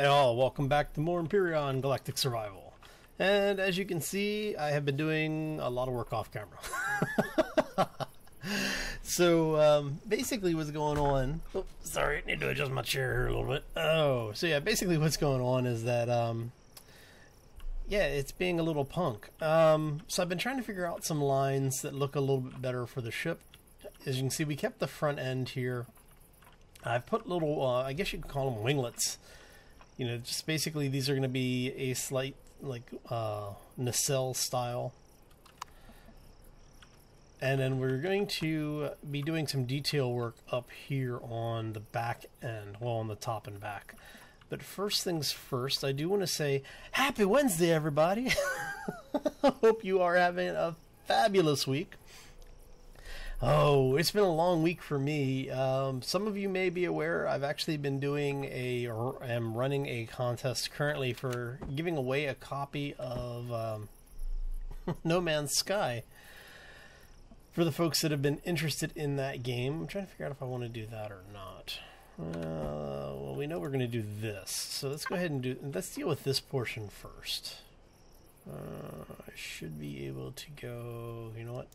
Hi all, welcome back to more Empyrion Galactic Survival. And as you can see, I have been doing a lot of work off camera. So basically what's going on... Oh, sorry, I need to adjust my chair here a little bit. Oh, so yeah, basically what's going on is that... yeah, it's being a little punk. So I've been trying to figure out some lines that look a little bit better for the ship. As you can see, we kept the front end here. I've put little, I guess you could call them winglets. You know, just basically these are going to be a slight, like, nacelle style. And then we're going to be doing some detail work up here on the back end, well, on the top and back. But first things first, I do want to say, Happy Wednesday, everybody! Hope you are having a fabulous week. Oh, it's been a long week for me. Some of you may be aware I've actually been doing am running a contest currently for giving away a copy of No Man's Sky for the folks that have been interested in that game. I'm trying to figure out if I want to do that or not. Well, we know we're going to do this, so let's go ahead and let's deal with this portion first. I should be able to go, you know what?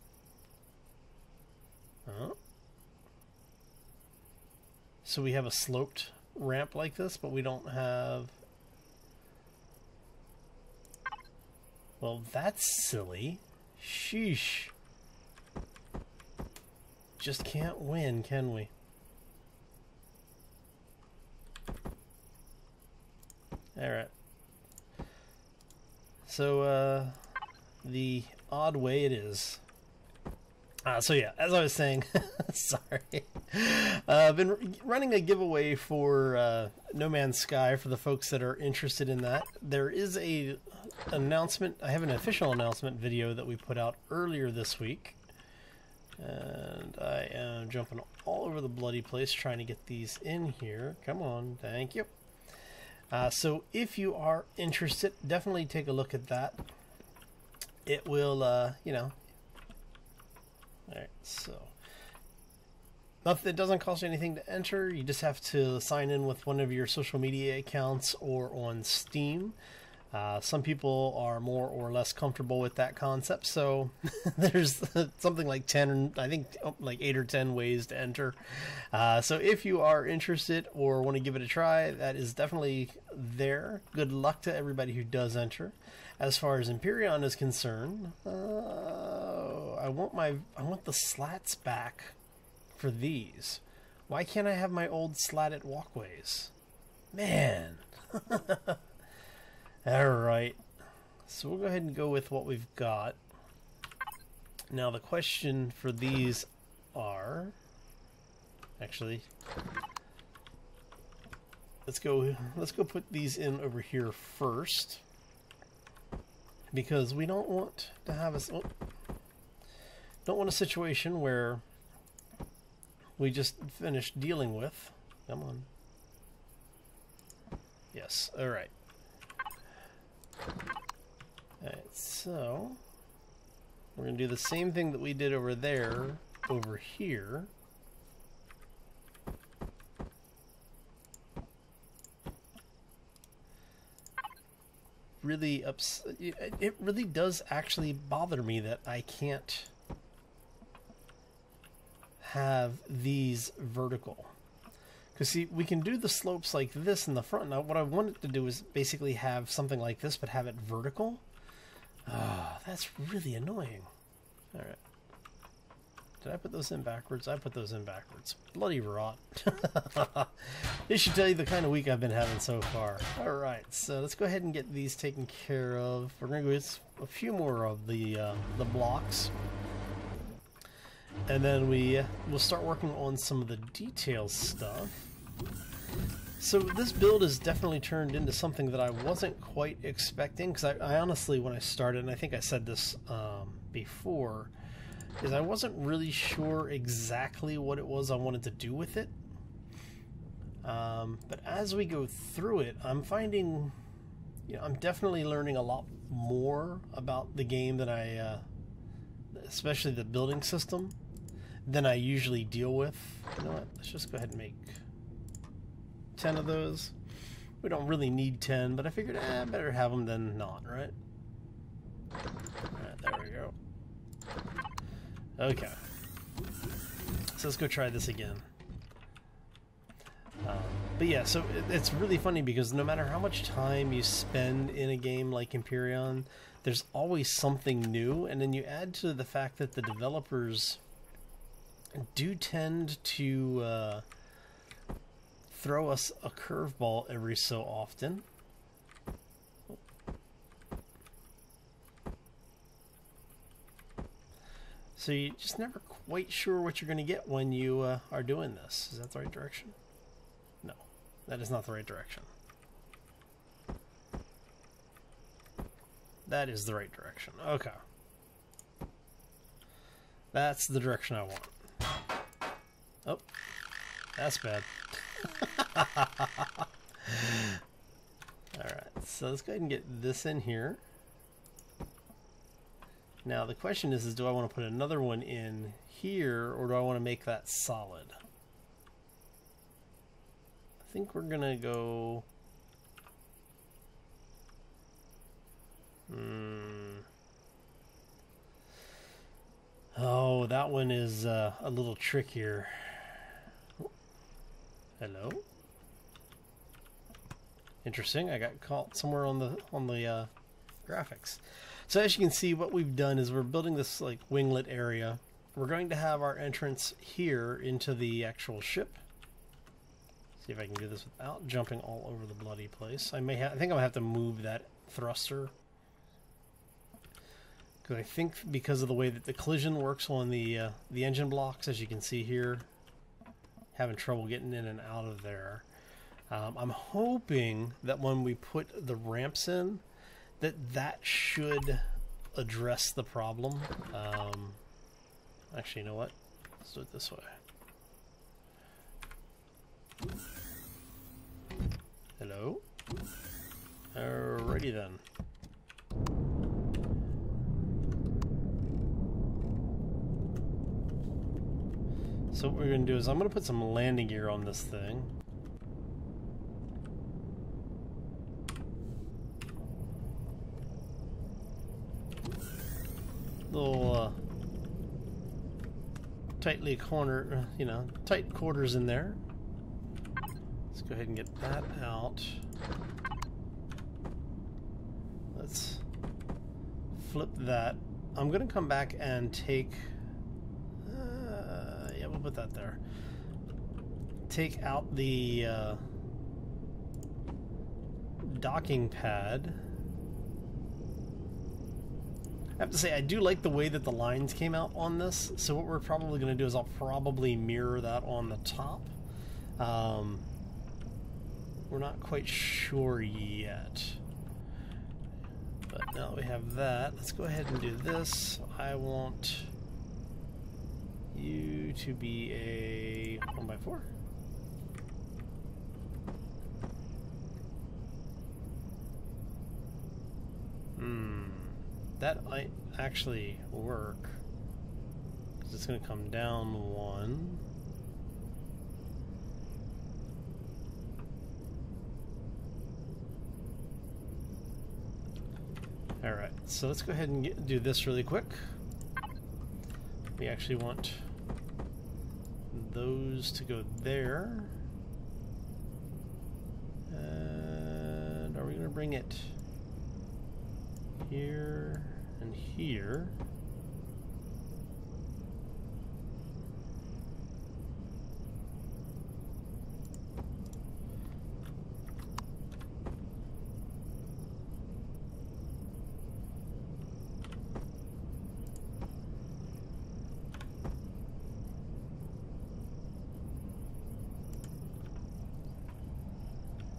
So we have a sloped ramp like this, but we don't have... Well, that's silly. Sheesh. Just can't win, can we? Alright. So, the odd way it is. So yeah, as I was saying, sorry, I've been running a giveaway for No Man's Sky for the folks that are interested in that. There is a announcement. I have an official announcement video that we put out earlier this week, and I am jumping all over the bloody place trying to get these in here. Come on, thank you. So if you are interested, definitely take a look at that. It will, you know. Alright, so nothing, it doesn't cost you anything to enter. You just have to sign in with one of your social media accounts or on Steam. Some people are more or less comfortable with that concept, so there's something like 10, I think like 8 or 10 ways to enter. So if you are interested or want to give it a try, that is definitely there. Good luck to everybody who does enter. As far as Empyrion is concerned, I want the slats back for these. Why can't I have my old slatted walkways? Man. Alright, so we'll go ahead and go with what we've got. Now the question for these are... Actually, let's go put these in over here first. Because we don't want to have don't want a situation where we just finished dealing with... Come on. Yes, alright. Alright, so we're going to do the same thing that we did over there, over here. Really it really does actually bother me that I can't have these vertical. Because see, we can do the slopes like this in the front. Now what I wanted to do is basically have something like this, but have it vertical. Ah, that's really annoying. Alright. Did I put those in backwards? I put those in backwards. Bloody rot. This should tell you the kind of week I've been having so far. Alright, so let's go ahead and get these taken care of. We're going to go with a few more of the blocks. And then we'll start working on some of the details stuff. So this build has definitely turned into something that I wasn't quite expecting, because I honestly, when I started, and I think I said this before, is I wasn't really sure exactly what it was I wanted to do with it. But as we go through it, I'm finding, you know, I'm definitely learning a lot more about the game than I, especially the building system, than I usually deal with. You know what? Let's just go ahead and make 10 of those. We don't really need 10, but I figured, better have them than not, right? Alright, there we go. Okay. So let's go try this again. But yeah, so it's really funny because no matter how much time you spend in a game like Empyrion, there's always something new, and then you add to the fact that the developers do tend to throw us a curveball every so often. So you're just never quite sure what you're going to get when you are doing this. Is that the right direction? No, that is not the right direction. That is the right direction. Okay. That's the direction I want. Oh, that's bad. Alright, so let's go ahead and get this in here. Now the question is do I want to put another one in here, or do I want to make that solid? I think we're gonna go... Oh, that one is a little trickier. Hello? Interesting. I got caught somewhere on the graphics. So as you can see, what we've done is we're building this like winglet area. We're going to have our entrance here into the actual ship. See if I can do this without jumping all over the bloody place. I think I'm gonna have to move that thruster, because I think because of the way that the collision works on the engine blocks, as you can see here, having trouble getting in and out of there. I'm hoping that when we put the ramps in, that should address the problem. Actually, you know what? Let's do it this way. Hello? Alrighty then. So what we're going to do is I'm going to put some landing gear on this thing. Little tightly cornered, tight quarters in there. Let's go ahead and get that out. Let's flip that. I'm going to come back and take... yeah, we'll put that there. Take out the docking pad. I have to say, I do like the way that the lines came out on this, so what we're probably going to do is I'll probably mirror that on the top. We're not quite sure yet. But now that we have that, let's go ahead and do this. I want you to be a 1x4. That might actually work, because it's going to come down one. Alright, so let's go ahead and do this really quick. We actually want those to go there. And are we going to bring it here and here?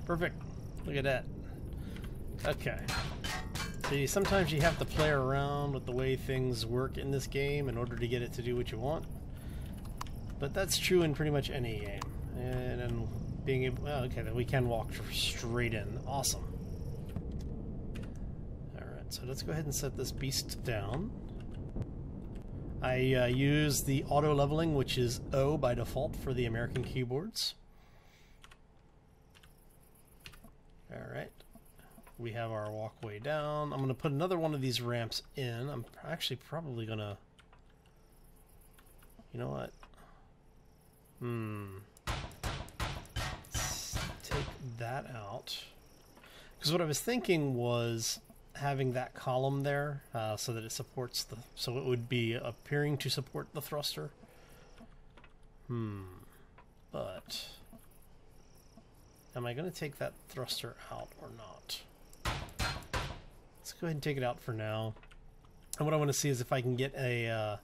Perfect. Look at that. Okay. See, sometimes you have to play around with the way things work in this game in order to get it to do what you want. But that's true in pretty much any game. And then being able... Oh, okay, then we can walk straight in. Awesome. Alright, so let's go ahead and set this beast down. I use the auto leveling, which is O by default for the American keyboards. Alright. We have our walkway down. I'm going to put another one of these ramps in. I'm actually probably going to... You know what? Let's take that out. Because what I was thinking was having that column there so that it supports the... So it would be appearing to support the thruster. But... Am I going to take that thruster out or not? Let's go ahead and take it out for now. And what I want to see is if I can get a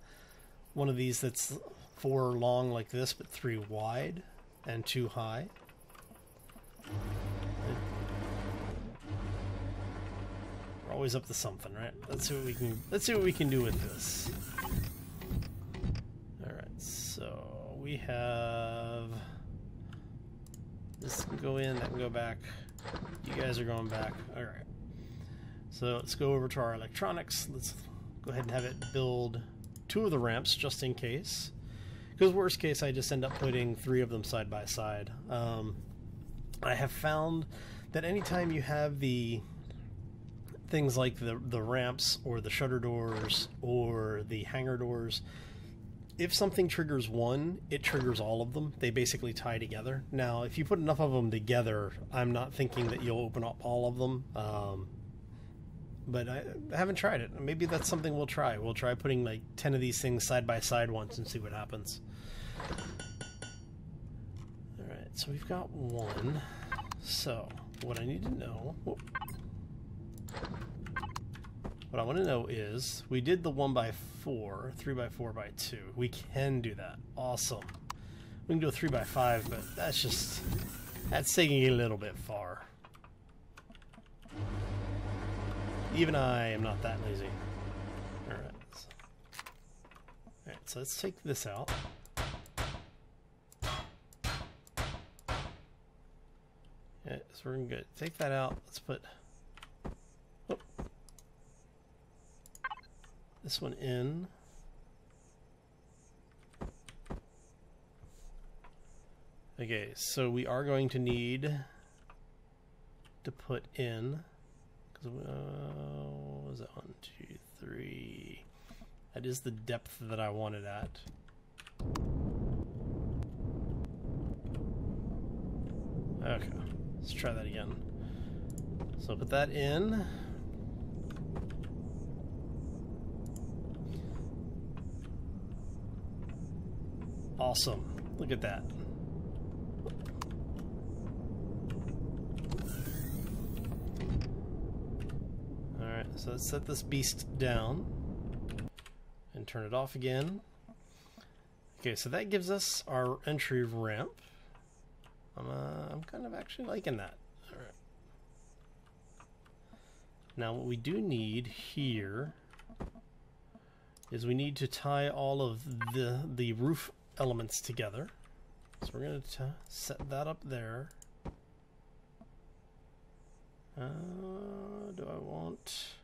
one of these that's 4 long like this, but 3 wide and 2 high. We're always up to something, right? Let's see what we can. Let's see what we can do with this. All right, so we have. This can go in. That can go back. You guys are going back. All right. So let's go over to our electronics. Let's go ahead and have it build 2 of the ramps just in case. Because worst case, I just end up putting 3 of them side by side. I have found that anytime you have the things like the ramps or the shutter doors or the hangar doors, if something triggers one, it triggers all of them. They basically tie together. Now, if you put enough of them together, I'm not thinking that you'll open up all of them. But I haven't tried it. Maybe that's something we'll try. We'll try putting like 10 of these things side by side once and see what happens. Alright, so we've got 1. So, what I need to know... Whoop. What I want to know is, we did the 1x4, 3x4x2. We can do that. Awesome. We can do a 3x5, but that's taking it a little bit far. Even I am not that lazy. Alright. Alright, so let's take this out. Yeah, so we're good. Take that out. Let's put this one in. Okay, so we are going to need to put in, because what was that? 1, 2, 3. That is the depth that I wanted at. Okay, let's try that again. So put that in. Awesome. Look at that. Alright, so let's set this beast down and turn it off again. Okay, so that gives us our entry ramp. I'm kind of actually liking that. Alright. Now what we do need here is we need to tie all of the roof elements together. So we're going to set that up there. Do I want...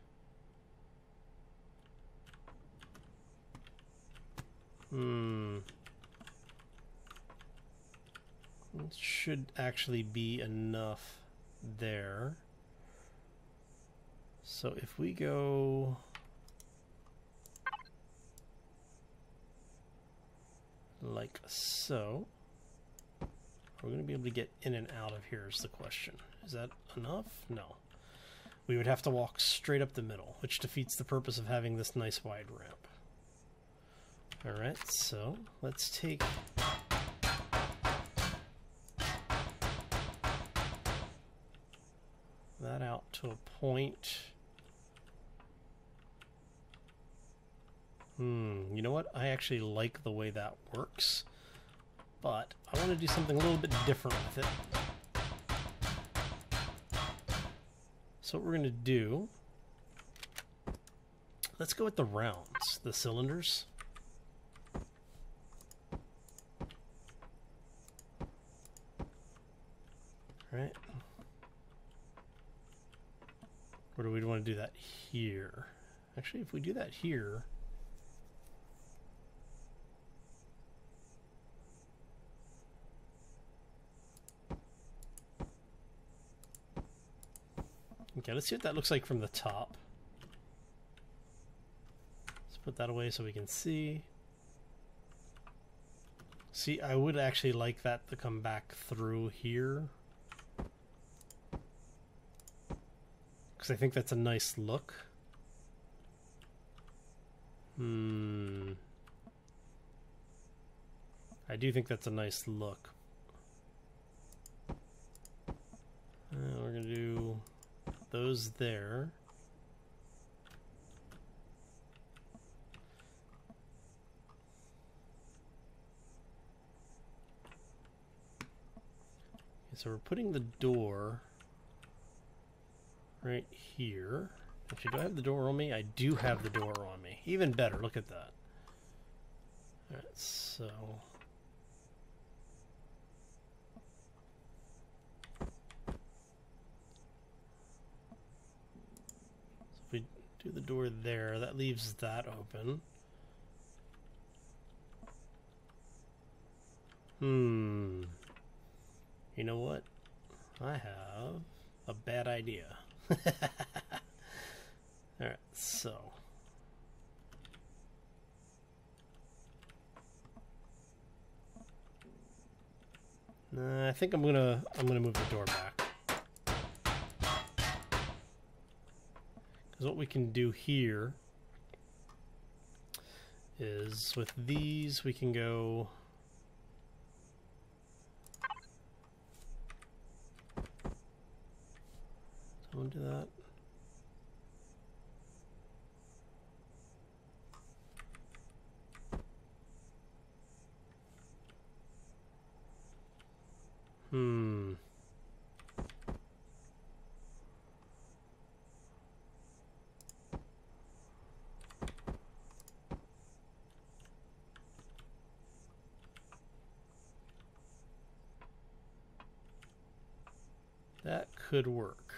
It should actually be enough there. So if we go... like so, we're going to be able to get in and out of here is the question. Is that enough? No. We would have to walk straight up the middle, which defeats the purpose of having this nice wide ramp. Alright, so let's take that out to a point. You know what? I actually like the way that works, but I want to do something a little bit different with it. So what we're going to do, let's go with the rounds, the cylinders. Right? Or do we want to do that here? Actually, if we do that here, Okay, let's see what that looks like from the top. Let's put that away so we can see. See, I would actually like that to come back through here, because I think that's a nice look. I do think that's a nice look. We're going to do those there. So we're putting the door right here. Actually, do I have the door on me? I do have the door on me. Even better, look at that. Alright, so... if we do the door there, that leaves that open. You know what? I have a bad idea. Alright, so I think I'm gonna move the door back, because what we can do here is with these we can go don't do that. That could work.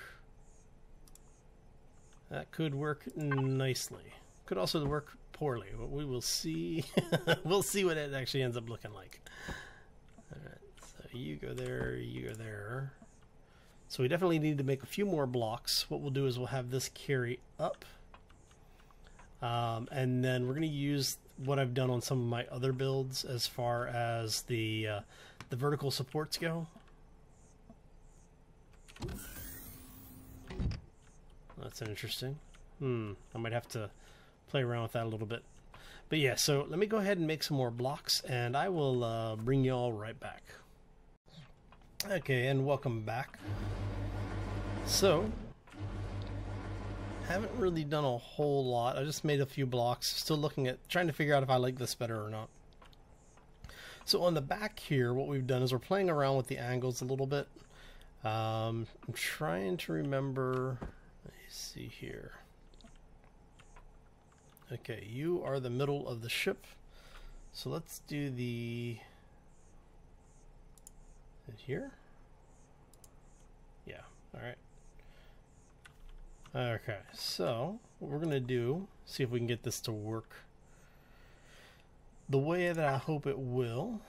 That could work nicely. Could also work poorly, but we will see. We'll see what it actually ends up looking like. Alright, so you go there, you go there. So we definitely need to make a few more blocks. What we'll do is we'll have this carry up. And then we're going to use what I've done on some of my other builds as far as the vertical supports go. That's interesting. I might have to play around with that a little bit. But yeah, so let me go ahead and make some more blocks, and I will bring you all right back. Okay, and welcome back. So, haven't really done a whole lot. I just made a few blocks. Still looking at, trying to figure out if I like this better or not. So on the back here, what we've done is we're playing around with the angles a little bit. I'm trying to remember. Let me see here. Okay, you are the middle of the ship. So let's do the... here? Yeah, alright. Okay, so what we're going to do, see if we can get this to work the way that I hope it will.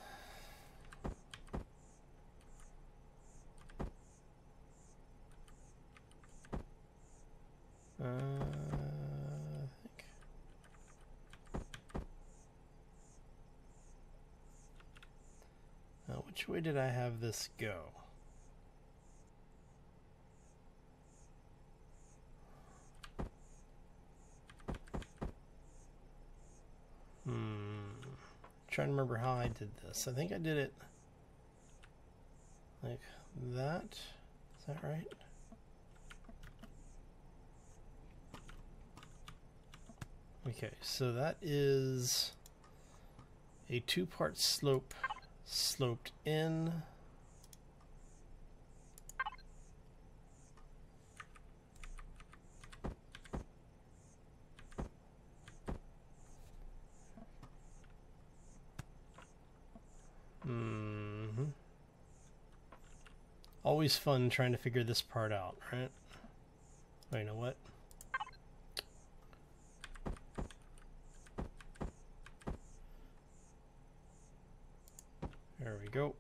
I think. Now, which way did I have this go? Trying to remember how I did this. I think I did it like that. Is that right? Okay, so that is a two-part slope sloped in. Always fun trying to figure this part out, right? Oh, you know what? There we go.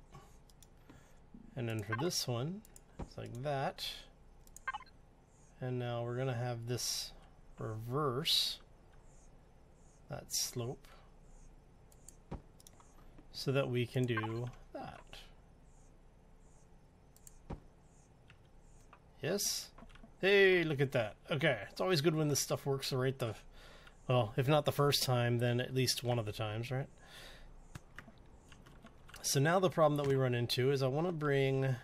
And then for this one, it's like that. And now we're going to have this reverse that slope so that we can do that. Yes? Hey, look at that. Okay, it's always good when this stuff works right the... Well, if not the first time, then at least one of the times, right? So now the problem that we run into is I want to bring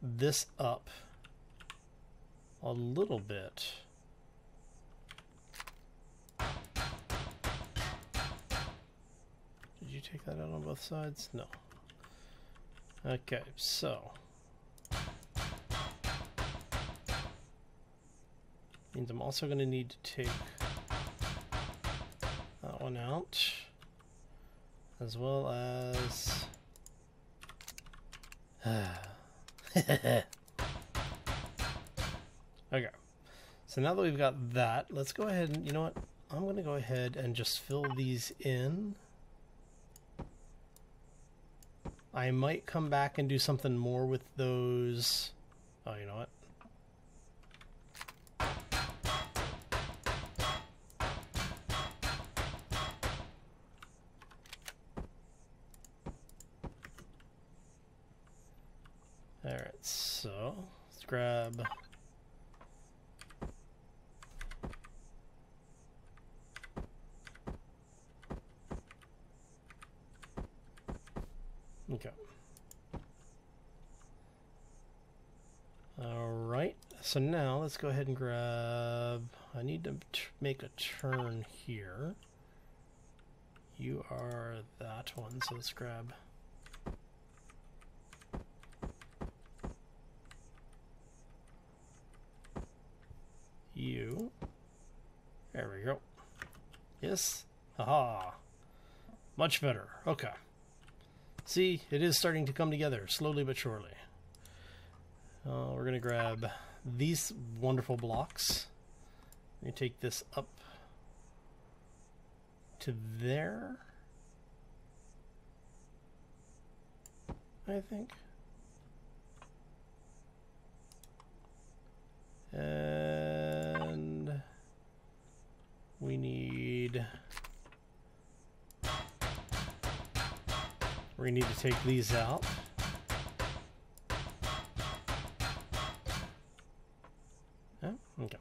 this up a little bit. Did you take that out on both sides? No. Okay, so means I'm also going to need to take that one out, as well as okay, so now that we've got that, let's go ahead and, you know what, I'm going to go ahead and just fill these in. I might come back and do something more with those. Oh, you know what? Alright, so let's grab okay. Alright, so now let's go ahead and grab, I need to make a turn here. You are that one, so let's grab you. There we go. Yes? Aha! Much better. Okay. See, it is starting to come together, slowly but surely. We're going to grab these wonderful blocks. Let me take this up to there, I think. And we need to take these out. Yeah? Okay.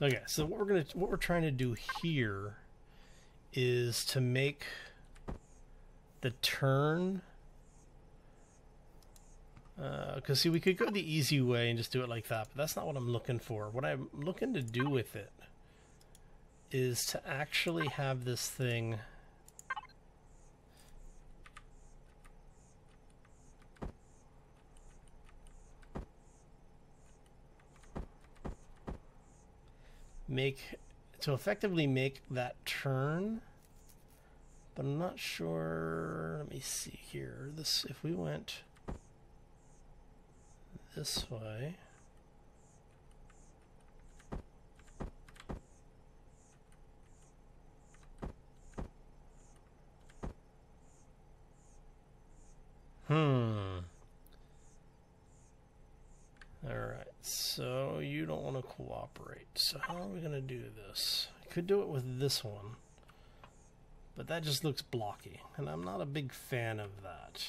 Okay, so what we're trying to do here is to make the turn. Because see, we could go the easy way and just do it like that, but that's not what I'm looking for. What I'm looking to do with it is to actually have this thing effectively make that turn, but I'm not sure. Let me see here. This, if we went this way, Alright, so you don't want to cooperate. So how are we going to do this? I could do it with this one, but that just looks blocky, and I'm not a big fan of that.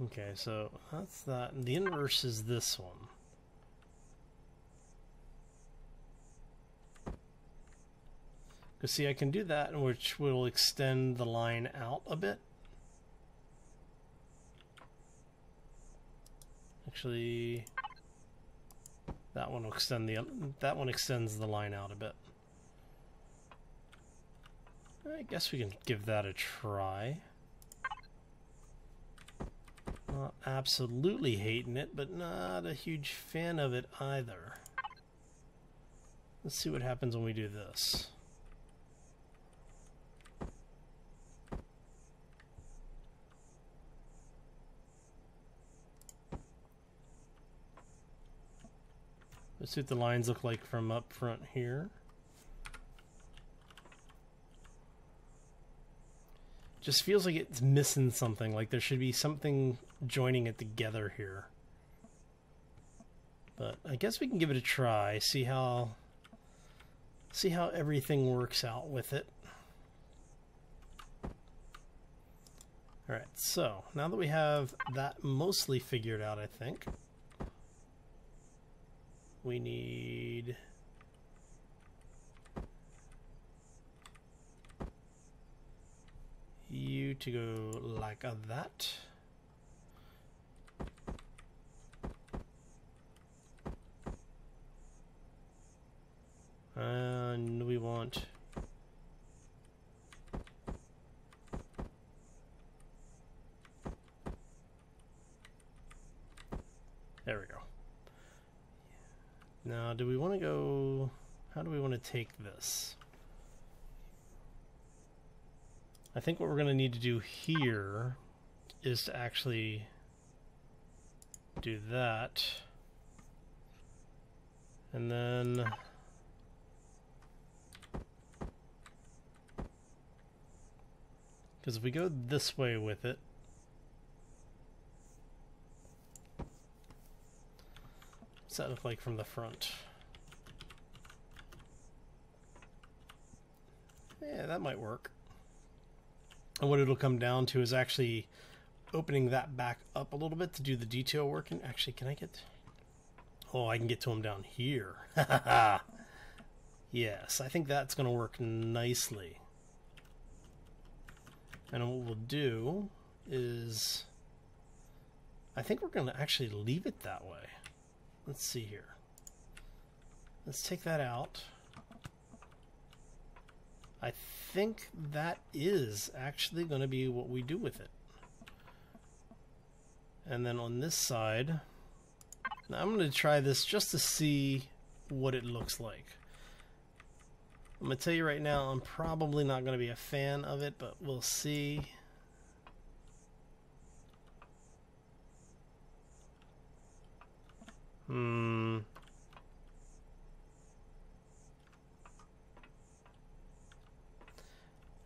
Okay, so that's that. And the inverse is this one. Because see, I can do that, which will extend the line out a bit. Actually, that one will extend that one extends the line out a bit. I guess we can give that a try. Not absolutely hating it, but not a huge fan of it either. Let's see what happens when we do this. Let's see what the lines look like from up front here. Just feels like it's missing something, like there should be something joining it together here. But I guess we can give it a try, see how everything works out with it. Alright, so now that we have that mostly figured out, I think we need you to go like that. And we want there we go. Now, do we want to go, how do we want to take this? I think what we're going to need to do here is to actually do that. And then because if we go this way with it, what's that look like from the front? Yeah, that might work. And what it'll come down to is actually opening that back up a little bit to do the detail work. And actually, can I get... Oh, I can get to them down here. Yes, I think that's going to work nicely. And what we'll do is... I think we're going to actually leave it that way. Let's see here. Let's take that out. I think that is actually going to be what we do with it. And then on this side, now I'm going to try this just to see what it looks like. I'm going to tell you right now, I'm probably not going to be a fan of it, but we'll see.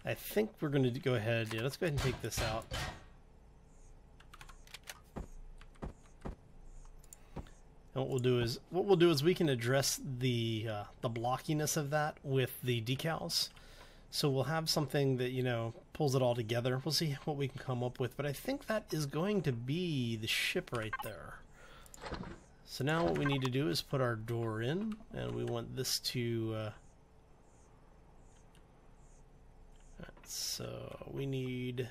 I think we're going to go ahead. Yeah, let's go ahead and take this out. And what we'll do is we can address the blockiness of that with the decals. So we'll have something that, you know, pulls it all together. We'll see what we can come up with, but I think that is going to be the ship right there. So now what we need to do is put our door in, and we want this to so we need is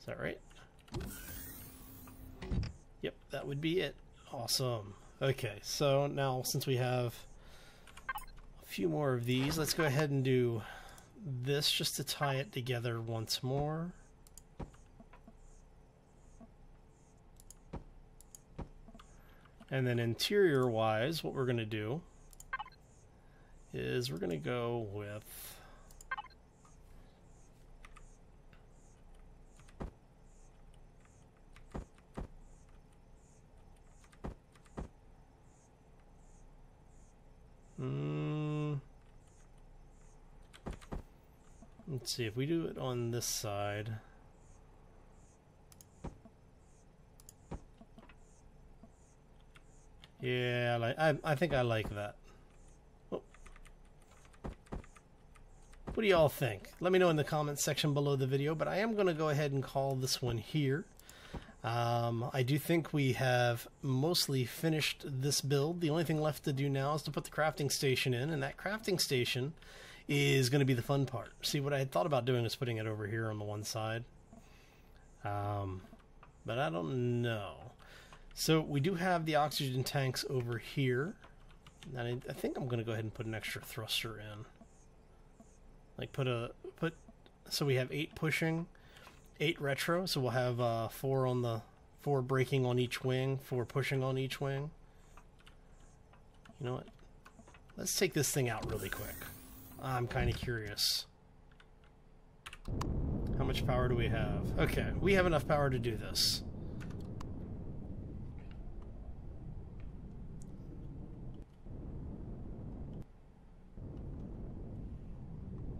that right? Yep, that would be it. Awesome. Okay, so now since we have a few more of these, let's go ahead and do this just to tie it together once more. And then interior wise, what we're going to do is we're going to go with let's see if we do it on this side. Yeah, I think I like that. Oh. What do y'all think? Let me know in the comments section below the video, but I am going to go ahead and call this one here. I do think we have mostly finished this build. The only thing left to do now is to put the crafting station in, and that crafting station is going to be the fun part. See, what I had thought about doing is putting it over here on the one side. But I don't know. So we do have the oxygen tanks over here. And I think I'm going to go ahead and put an extra thruster in. Like so we have 8 pushing, 8 retro. So we'll have 4 braking on each wing, 4 pushing on each wing. You know what? Let's take this thing out really quick. I'm kind of curious. How much power do we have? Okay, we have enough power to do this.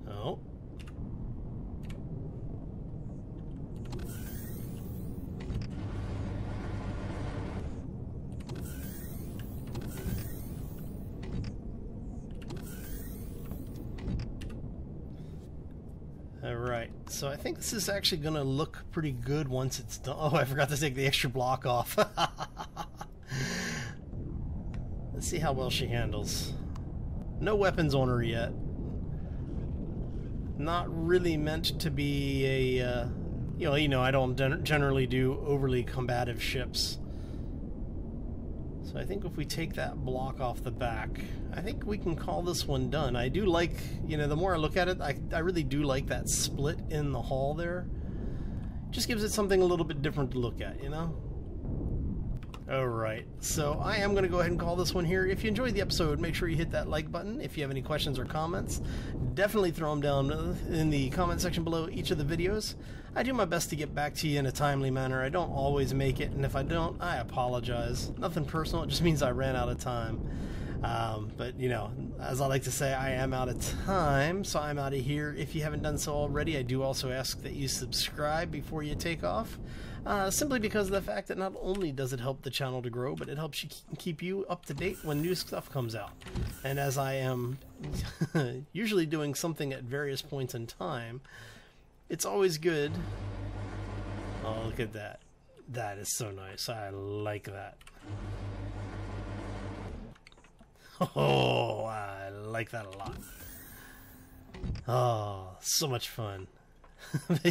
Oh. Alright, so I think this is actually going to look pretty good once it's done. Oh, I forgot to take the extra block off. Let's see how well she handles. No weapons on her yet. Not really meant to be a, you know, I don't generally do overly combative ships. So I think if we take that block off the back, I think we can call this one done. I do like, you know, the more I look at it, I really do like that split in the hull there. Just gives it something a little bit different to look at, you know? Alright, so I am going to go ahead and call this one here. If you enjoyed the episode, make sure you hit that like button. If you have any questions or comments, definitely throw them down in the comment section below each of the videos. I do my best to get back to you in a timely manner. I don't always make it, and if I don't, I apologize. Nothing personal, it just means I ran out of time. But, you know, as I like to say, I am out of time, so I'm out of here. If you haven't done so already, I do also ask that you subscribe before you take off. Simply because of the fact that not only does it help the channel to grow, but it helps you keep you up to date when new stuff comes out. And as I am usually doing something at various points in time, it's always good. Oh, look at that. That is so nice. I like that. Oh, I like that a lot. Oh, so much fun.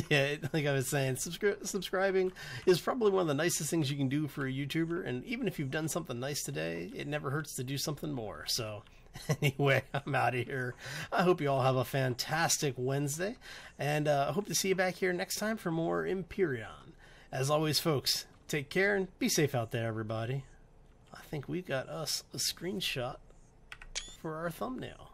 Yeah, like I was saying, subscribing is probably one of the nicest things you can do for a YouTuber, and even if you've done something nice today, it never hurts to do something more. So anyway, I'm out of here. I hope you all have a fantastic Wednesday, and I hope to see you back here next time for more Empyrion. As always, folks, take care and be safe out there, everybody. I think we got us a screenshot for our thumbnail.